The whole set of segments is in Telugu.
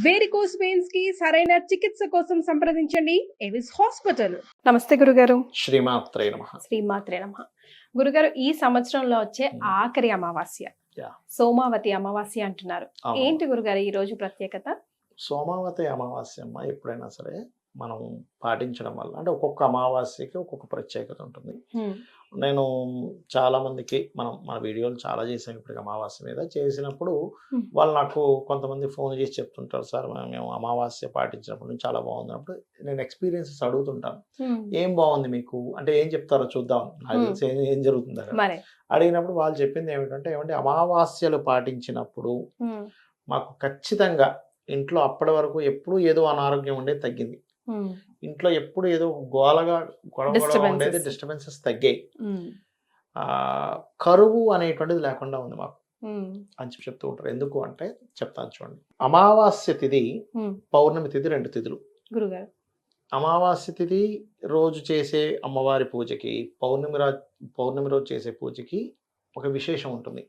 వేరికోస్ వెయిన్స్ కి సరైన చికిత్స కోసం సంప్రదించండి ఎవిస్ హాస్పిటల్. నమస్తే గురుగారు. శ్రీమాత్రే నమః. శ్రీమాత్రే నమః. గురుగారు, ఈ సంవత్సరంలో వచ్చే ఆఖరి అమావాస్య సోమావతి అమావాస్య అంటున్నారు. ఏంటి గురుగారు ఈ రోజు ప్రత్యేకత? సోమావతి అమావాస్య అమ్మ ఎప్పుడైనా సరే మనం పాటించడం వల్ల అంటే ఒక్కొక్క అమావాస్యకి ఒక్కొక్క ప్రత్యేకత ఉంటుంది. నేను చాలా మందికి మన వీడియోలు చాలా చేసాను ఇప్పటికి అమావాస్య మీద. చేసినప్పుడు వాళ్ళు నాకు కొంతమంది ఫోన్ చేసి చెప్తుంటారు, సార్ మేము అమావాస్య పాటించినప్పుడు నుంచి చాలా బాగుంది. అప్పుడు నేను ఎక్స్పీరియన్సెస్ అడుగుతుంటాను, ఏం బాగుంది మీకు అంటే ఏం చెప్తారో చూద్దాం, నాకు తెలిసి ఏం జరుగుతుంది అక్కడ. అడిగినప్పుడు వాళ్ళు చెప్పింది ఏమంటే అమావాస్యలు పాటించినప్పుడు మాకు ఖచ్చితంగా ఇంట్లో అప్పటి వరకు ఎప్పుడు ఏదో అనారోగ్యం ఉండేది తగ్గింది, ఇంట్లో ఎప్పుడు ఏదో గోలగా గొడవ ఉండేది, డిస్టర్బెన్సెస్ తగ్గాయి, కరువు అనేటువంటిది లేకుండా ఉంది మాకు అని చెప్తూ ఉంటారు. ఎందుకు అంటే చెప్తాను చూడండి. అమావాస్య తిథి పౌర్ణమి తిథి 2 తిథులు. అమావాస్య తిథి రోజు చేసే అమ్మవారి పూజకి పౌర్ణమి రోజు చేసే పూజకి ఒక విశేషం ఉంటుంది.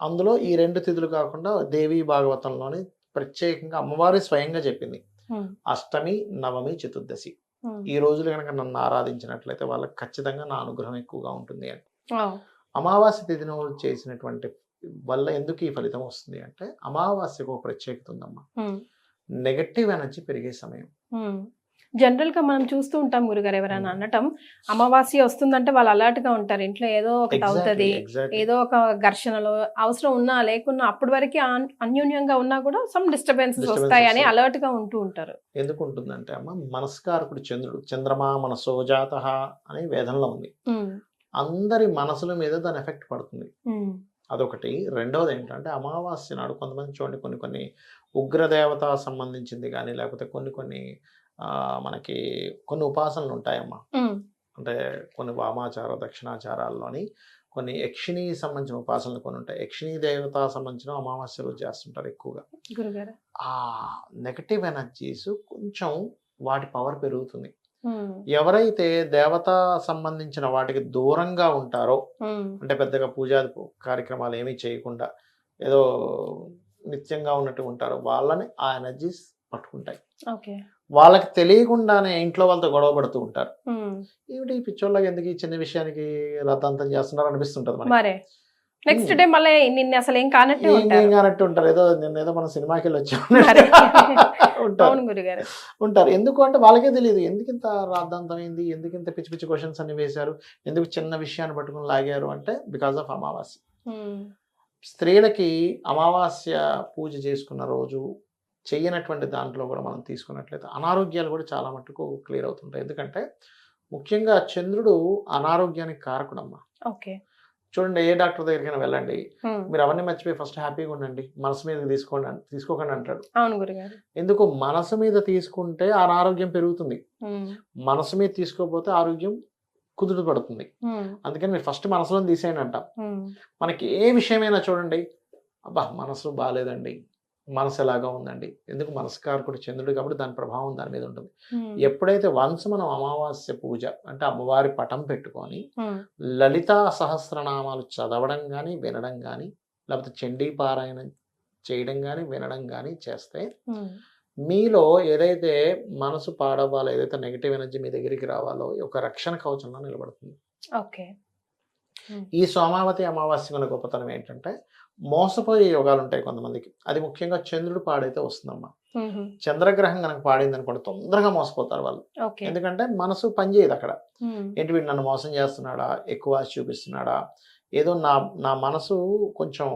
అందులో ఈ 2 తిథులు కాకుండా దేవీ భాగవతంలోని ప్రత్యేకంగా అమ్మవారి స్వయంగా చెప్పింది, అష్టమి, నవమి, చతుర్దశి ఈ రోజులు కనుక నన్ను ఆరాధించినట్లయితే వాళ్ళకి ఖచ్చితంగా నా అనుగ్రహం ఎక్కువగా ఉంటుంది అని. అమావాస్య తిథిని చేసినటువంటి వల్ల ఎందుకు ఈ ఫలితం వస్తుంది అంటే అమావాస్యకు ఒక ప్రత్యేకత ఉందమ్మా. నెగటివ్ ఎనర్జీ పెరిగే సమయం. జనరల్ గా మనం చూస్తూ ఉంటాం గురుగారు, ఎవరైనా అనటం అమావాస్య వస్తుందంటే వాళ్ళు అలర్ట్ గా ఉంటారు, ఇంట్లో ఏదో ఒకటి అవుతుంది, ఏదో ఒక ఘర్షణలో అవసరం ఉన్నా లేకున్నా అప్పటి వరకు అన్యోన్యంగా ఉన్నా కూడా సమ్ డిస్టర్బెన్సెస్ వస్తాయని అలర్ట్ గా ఉంటూ ఉంటారు. ఎందుకు ఉంటుందంటే అమ్మ, మనస్కారకుడు చంద్రుడు, చంద్రమా మనసోజాత అని వేదంలో ఉంది. అందరి మనసుల మీద దాని ఎఫెక్ట్ పడుతుంది, అదొకటి. రెండవది ఏంటంటే అమావాస్య నాడు కొంతమంది చూడండి కొన్ని ఉగ్రదేవత సంబంధించింది కానీ లేకపోతే కొన్ని మనకి కొన్ని ఉపాసనలు ఉంటాయమ్మా. అంటే కొన్ని వామాచార దక్షిణాచారాల్లోని కొన్ని యక్షిణి సంబంధించిన ఉపాసనలు కొన్ని ఉంటాయి. యక్షిణీ దేవత సంబంధించిన అమావాస్య రోజు చేస్తుంటారు ఎక్కువగా. ఆ నెగటివ్ ఎనర్జీస్ కొంచెం వాటి పవర్ పెరుగుతుంది. ఎవరైతే దేవత సంబంధించిన వాటికి దూరంగా ఉంటారో, అంటే పెద్దగా పూజా కార్యక్రమాలు ఏమీ చేయకుండా ఏదో నిత్యంగా ఉన్నట్టు ఉంటారో వాళ్ళని ఆ ఎనర్జీస్ పట్టుకుంటాయి. వాళ్ళకి తెలియకుండానే ఇంట్లో వాళ్ళతో గొడవ పడుతూ ఉంటారు. ఏమిటి పిచ్చోళ్ళకి ఎందుకు ఈ చిన్న విషయానికి రద్దంతం చేస్తున్నారు అనిపిస్తుంటది. నెక్స్ట్ డే మళ్ళీ నిన్న అసలు ఏం కానట్టు ఉంటారు, ఏదో నిన్నేదో మనం సినిమాకి వెళ్ళి వచ్చాము ఉంటారు. ఎందుకు అంటే వాళ్ళకే తెలియదు ఎందుకు ఇంత రాద్ధాంతం అయింది, ఎందుకు ఇంత పిచ్చి పిచ్చి క్వశ్చన్స్ అన్ని వేశారు, ఎందుకు చిన్న విషయాన్ని పట్టుకుని లాగారు అంటే బికాస్ ఆఫ్ అమావాస్య. స్త్రీలకి అమావాస్య పూజ చేసుకున్న రోజు చెయ్యనటువంటి దాంట్లో కూడా మనం తీసుకున్నట్లయితే అనారోగ్యాలు కూడా చాలా మట్టుకు క్లియర్ అవుతుంటాయి. ఎందుకంటే ముఖ్యంగా చంద్రుడు అనారోగ్యానికి కారకుడమ్మా. చూడండి, ఏ డాక్టర్ దగ్గరికైనా వెళ్ళండి, మీరు అవన్నీ మర్చిపోయి ఫస్ట్ హ్యాపీగా ఉండండి, మనసు మీద తీసుకోకండి అంటాడు. ఎందుకు? మనసు మీద తీసుకుంటే అనారోగ్యం పెరుగుతుంది, మనసు మీద తీసుకోకపోతే ఆరోగ్యం కుదుట పడుతుంది. అందుకని మీరు ఫస్ట్ మనసులో తీసేయండి అంటాం. మనకి ఏ విషయమైనా చూడండి, అబ్బా మనసు బాగాలేదండి, మనసు ఎలాగా ఉందండి, ఎందుకు? మనస్కారకుడు చంద్రుడు కాబట్టి దాని ప్రభావం దాని మీద ఉంటుంది. ఎప్పుడైతే వన్స్ మనం అమావాస్య పూజ అంటే అమ్మవారి పటం పెట్టుకొని లలితా సహస్రనామాలు చదవడం కానీ వినడం కానీ లేకపోతే చండీ పారాయణం చేయడం కానీ వినడం కానీ చేస్తే మీలో ఏదైతే మనసు పాడవాలో, ఏదైతే నెగిటివ్ ఎనర్జీ మీ దగ్గరికి రావాలో ఒక రక్షణ కవచంలో నిలబడుతుంది. ఈ సోమావతి అమావాస్య మన గొప్పతనం ఏంటంటే మోసపోయే యోగాలు ఉంటాయి కొంతమందికి. అది ముఖ్యంగా చంద్రుడు పాడైతే వస్తుందమ్మా. చంద్రగ్రహం కనుక పాడింది అనుకోండి తొందరగా మోసపోతారు వాళ్ళు. ఎందుకంటే మనసు పనిచేయదు అక్కడ. ఏంటి వీడు నన్ను మోసం చేస్తున్నాడా, ఎక్కువ ఆశ చూపిస్తున్నాడా, ఏదో నా మనసు కొంచెం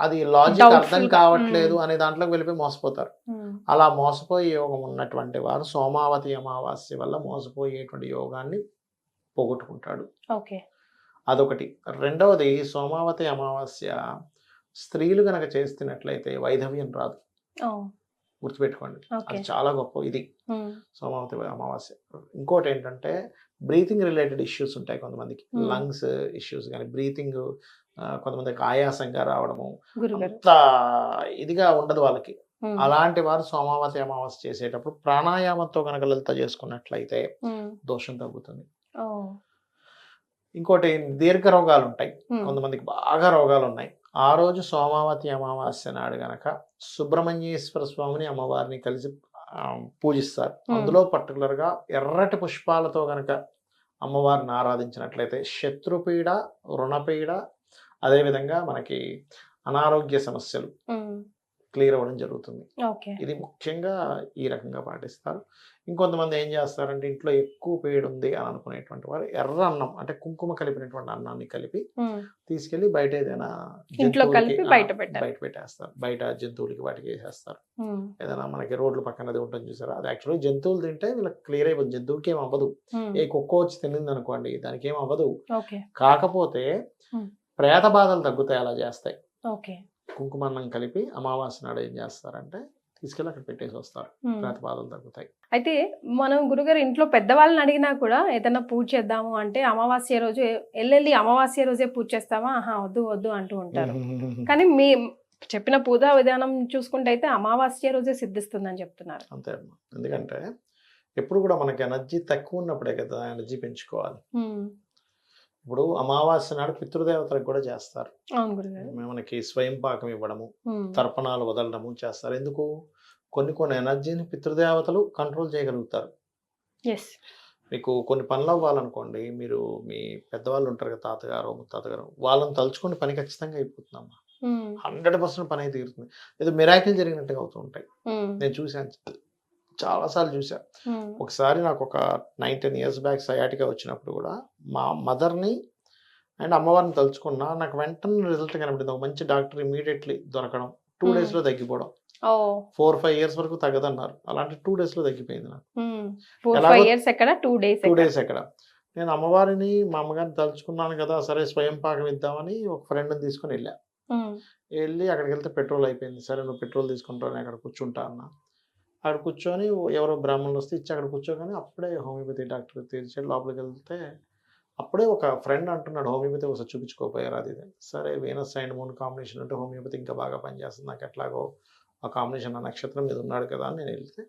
అది లాజిక్ అర్థం కావట్లేదు అనే దాంట్లోకి వెళ్ళిపోయి మోసపోతారు. అలా మోసపోయే యోగం ఉన్నటువంటి వారు సోమావతి అమావాస్య వల్ల మోసపోయేటువంటి యోగాన్ని పోగొట్టుకుంటాడు. అదొకటి. రెండవది, సోమావతి అమావాస్య స్త్రీలు గనక చేస్తున్నట్లయితే వైధవ్యం రాదు, గుర్తుపెట్టుకోండి. అది చాలా గొప్ప ఇది సోమావతి అమావాస్య. ఇంకోటి ఏంటంటే బ్రీతింగ్ రిలేటెడ్ ఇష్యూస్ ఉంటాయి కొంతమందికి, లంగ్స్ ఇష్యూస్ కానీ బ్రీతింగ్ కొంతమందికి ఆయాసంగా రావడము అంత ఇదిగా ఉండదు వాళ్ళకి. అలాంటి వారు సోమావతి అమావాస్య చేసేటప్పుడు ప్రాణాయామంతో కనుక లలిత చేసుకున్నట్లయితే దోషం తగ్గుతుంది. ఇంకోటి దీర్ఘ రోగాలు ఉంటాయి కొంతమందికి, బాగా రోగాలు ఉన్నాయి, ఆ రోజు సోమావతి అమావాస్య నాడు గనక సుబ్రహ్మణ్యేశ్వర స్వామిని అమ్మవారిని కలిసి పూజిస్తారు. అందులో పర్టికులర్గా ఎర్రటి పుష్పాలతో గనక అమ్మవారిని ఆరాధించినట్లయితే శత్రుపీడ, రుణపీడ, అదేవిధంగా మనకి అనారోగ్య సమస్యలు క్లియర్ అవ్వడం జరుగుతుంది. ఇది ముఖ్యంగా ఈ రకంగా పాటిస్తారు. ఇంకొంతమంది ఏం చేస్తారంటే ఇంట్లో ఎక్కువ పేడు ఉంది అని అనుకునేటువంటి వారు ఎర్ర అన్నం అంటే కుంకుమ కలిపినటువంటి అన్నాన్ని కలిపి తీసుకెళ్లి బయట ఏదైనా బయట పెట్టేస్తారు. బయట జంతువులకి వాటికి వేసేస్తారు. ఏదైనా మనకి రోడ్ల పక్కన అది ఉంటుంది చూసారా, అది యాక్చువల్గా జంతువులు తింటే వీళ్ళకి క్లియర్ అయిపోతుంది. జంతువులకి ఏం అవ్వదు. ఏ కుక్క వచ్చి తినింది అనుకోండి దానికి ఏం అవ్వదు. కాకపోతే ప్రేత బాధలు తగ్గుతాయి అలా చేస్తాయి. కుంకుమన్నం కలిపి అమావాస్య నాడు ఏం చేస్తారంటే తీసుకెళ్ళి అక్కడ పెట్టేసి వస్తారు. ప్రేత బాధలు తగ్గుతాయి. అయితే మనం గురుగారు ఇంట్లో పెద్దవాళ్ళని అడిగినా కూడా ఏదైనా పూజ చేద్దాము అంటే అమావాస్య రోజు వెళ్ళి అమావాస్య రోజే పూజ చేస్తామా, వద్దు వద్దు అంటూ ఉంటారు. కానీ మీ చెప్పిన పూజా విధానం చూసుకుంటే అయితే అమావాస్య రోజే సిద్ధిస్తుందని చెప్తున్నారు. అంతే అమ్మా. ఎందుకంటే ఎప్పుడు కూడా మనకి ఎనర్జీ తక్కువ ఉన్నప్పుడే కదా ఎనర్జీ పెంచుకోవాలి. ఇప్పుడు అమావాస్య నాడు పితృదేవతలకు కూడా చేస్తారు. మనకి స్వయం పాకం ఇవ్వడము, తర్పణాలు వదలడము చేస్తారు. ఎందుకు? కొన్ని ఎనర్జీని పితృదేవతలు కంట్రోల్ చేయగలుగుతారు. మీకు కొన్ని పనులు అవ్వాలనుకోండి, మీరు మీ పెద్దవాళ్ళు ఉంటారు కదా, తాతగారు ముత్తాతగారు, వాళ్ళని తలుచుకుని పని ఖచ్చితంగా అయిపోతుందమ్మా. 100% పని అయితే తీరుతుంది. ఏదో మిరాకిల్ జరిగినట్టుగా అవుతూ ఉంటాయి. నేను చూశాను, చాలాసార్లు చూసా. ఒకసారి నాకు ఒక 9-10 years బ్యాక్ సయాటికా వచ్చినప్పుడు కూడా మా మదర్ని అండ్ అమ్మవారిని తలుచుకున్నా, నాకు వెంటనే రిజల్ట్ కనబడింది. ఒక మంచి డాక్టర్ ఇమీడియట్లీ దొరకడం, 2 days లో తగ్గిపోవడం. 4-5 years వరకు తగ్గదన్నారు, అలాంటి 2 days లో తగ్గిపోయింది నాకు. 4-5 years ఎక్కడ, 2 days ఎక్కడ. నేను అమ్మవారిని మా అమ్మగారిని తలుచుకున్నాను కదా, సరే స్వయం పాకం ఇద్దామని ఒక ఫ్రెండ్ని తీసుకుని వెళ్ళి అక్కడికి వెళ్తే పెట్రోల్ అయిపోయింది. సరే నువ్వు పెట్రోల్ తీసుకుంటాను, అక్కడ కూర్చుంటా అన్నా. అక్కడ కూర్చొని ఎవరో బ్రాహ్మణులు వస్తే ఇచ్చి అక్కడ కూర్చోగానే అప్పుడే హోమియోపతి డాక్టర్ తీర్చాడు. లోపలికి వెళ్తే అప్పుడే ఒక ఫ్రెండ్ అంటున్నాడు, హోమియోపతి ఒకసారి చూపించుకోపోయారు అది. సరే వీనస్ అండ్ మూన్ కాంబినేషన్ అంటే హోమియోపతి ఇంకా బాగా పనిచేస్తుంది, నాకు ఎట్లాగో ఆ కాంబినేషన్ ఆ నక్షత్రం మీద ఉన్నాడు కదా అని నేను వెళ్తే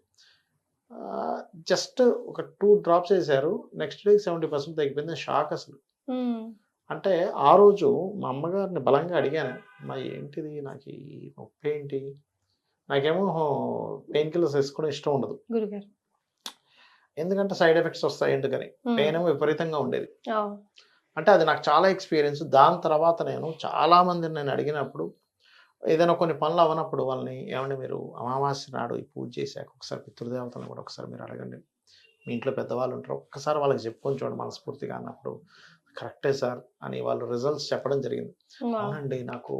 జస్ట్ ఒక 2 drops వేశారు. నెక్స్ట్ డే 70% తగ్గిపోయింది. షాక్ అసలు. అంటే ఆ రోజు మా అమ్మగారిని బలంగా అడిగాను, మా ఏంటిది నాకు ఈ నొప్పి ఏంటి? నాకేమో పెయిన్ కిల్లర్స్ వేసుకోవడం ఇష్టం ఉండదు, ఎందుకంటే సైడ్ ఎఫెక్ట్స్ వస్తాయి ఎందుకని. పెయిన్ ఏమో విపరీతంగా ఉండేది. అంటే అది నాకు చాలా ఎక్స్పీరియన్స్. దాని తర్వాత నేను చాలా మందిని నేను అడిగినప్పుడు, ఏదైనా కొన్ని పనులు అవ్వనప్పుడు వాళ్ళని, ఏమంటే మీరు అమావాస్య నాడు ఈ పూజ చేశాక ఒకసారి పితృదేవతలను కూడా ఒకసారి మీరు అడగండి, మీ ఇంట్లో పెద్దవాళ్ళు ఉంటారు, ఒక్కసారి వాళ్ళకి చెప్పుకొని చూడండి మనస్ఫూర్తిగా అన్నప్పుడు, కరెక్టే సార్ అని వాళ్ళు రిజల్ట్స్ చెప్పడం జరిగింది. అవునండి నాకు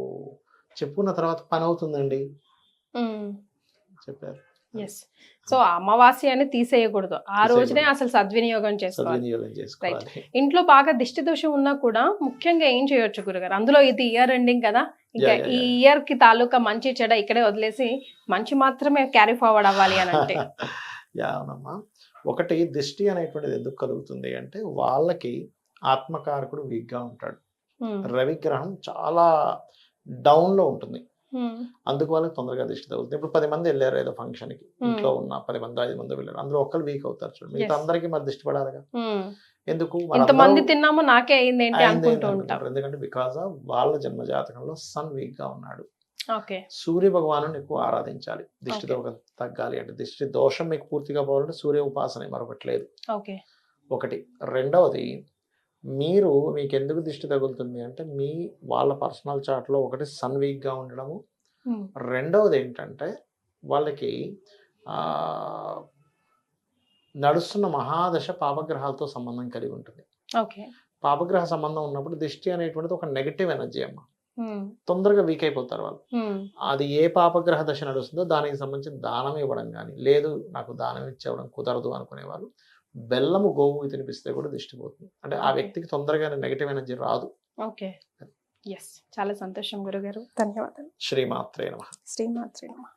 చెప్పుకున్న తర్వాత పని అవుతుందండి చెప్పారు. సో అమావాస్య అని తీసేయకూడదు, ఆ రోజునే అసలు సద్వినియోగం చేసుకోవాలి. ఇంట్లో బాగా దిష్టి దోషం ఉన్నా కూడా ముఖ్యంగా ఏం చేయొచ్చు గురుగారు? అందులో ఇది ఇయర్ ఎండింగ్ కదా, ఇంకా ఈ ఇయర్ కి తాలూకా మంచి చెడ ఇక్కడే వదిలేసి మంచి మాత్రమే క్యారీ ఫార్వర్డ్ అవ్వాలి అని అంటే అవునమ్మా. ఒకటి దిష్టి అనేటువంటిది ఎందుకు కలుగుతుంది అంటే, వాళ్ళకి ఆత్మకారకుడు వీక్ గా ఉంటాడు. రవిగ్రహం చాలా డౌన్ లో ఉంటుంది, అందుకు వాళ్ళకి తొందరగా దిష్టి తగులుతుంది. ఇప్పుడు 10 మంది వెళ్ళారు ఏదో ఫంక్షన్ కి, ఇంట్లో ఉన్న 10 మంది 5 మంది వెళ్ళారు, అందులో ఒక్కరు వీక్ అవుతారు చూడండి, మిగతా అందరికి మరి దిష్టి పడాలిగా. ఎందుకు? తిన్నాము నాకే అయింది అనుకుంటారు. ఎందుకంటే బికాజ్ ఆఫ్ వాళ్ళ జన్మ జాతకంలో సన్ వీక్ గా ఉన్నాడు. సూర్య భగవాను ఎక్కువ ఆరాధించాలి దిష్టి తగ్గాలి అంటే. దిష్టి దోషం మీకు పూర్తిగా పోవాలంటే సూర్య ఉపాసన మరొకటి లేదు. ఒకటి. రెండవది, మీకు ఎందుకు దిష్టి తగులుతుంది అంటే వాళ్ళ పర్సనల్ చార్ట్లో ఒకటి సన్ వీక్గా ఉండడము, రెండవది ఏంటంటే వాళ్ళకి నడుస్తున్న మహాదశ పాపగ్రహాలతో సంబంధం కలిగి ఉంటుంది. పాపగ్రహ సంబంధం ఉన్నప్పుడు దిష్టి అనేటువంటిది ఒక నెగటివ్ ఎనర్జీ అమ్మ, తొందరగా వీక్ అయిపోతారు వాళ్ళు. అది ఏ పాపగ్రహ దశ నడుస్తుందో దానికి సంబంధించి దానం ఇవ్వడం కానీ, లేదు నాకు దానం ఇచ్చేవడం కుదరదు అనుకునే వాళ్ళు బెల్లము గోవు తినిపిస్తే కూడా దిష్టి పోతుంది. అంటే ఆ వ్యక్తికి తొందరగా నెగటివ్ ఎనర్జీ రాదు. చాలా సంతోషం గురుగారు, ధన్యవాదాలు. శ్రీమాత్రే నమః. శ్రీమాత్రే నమః.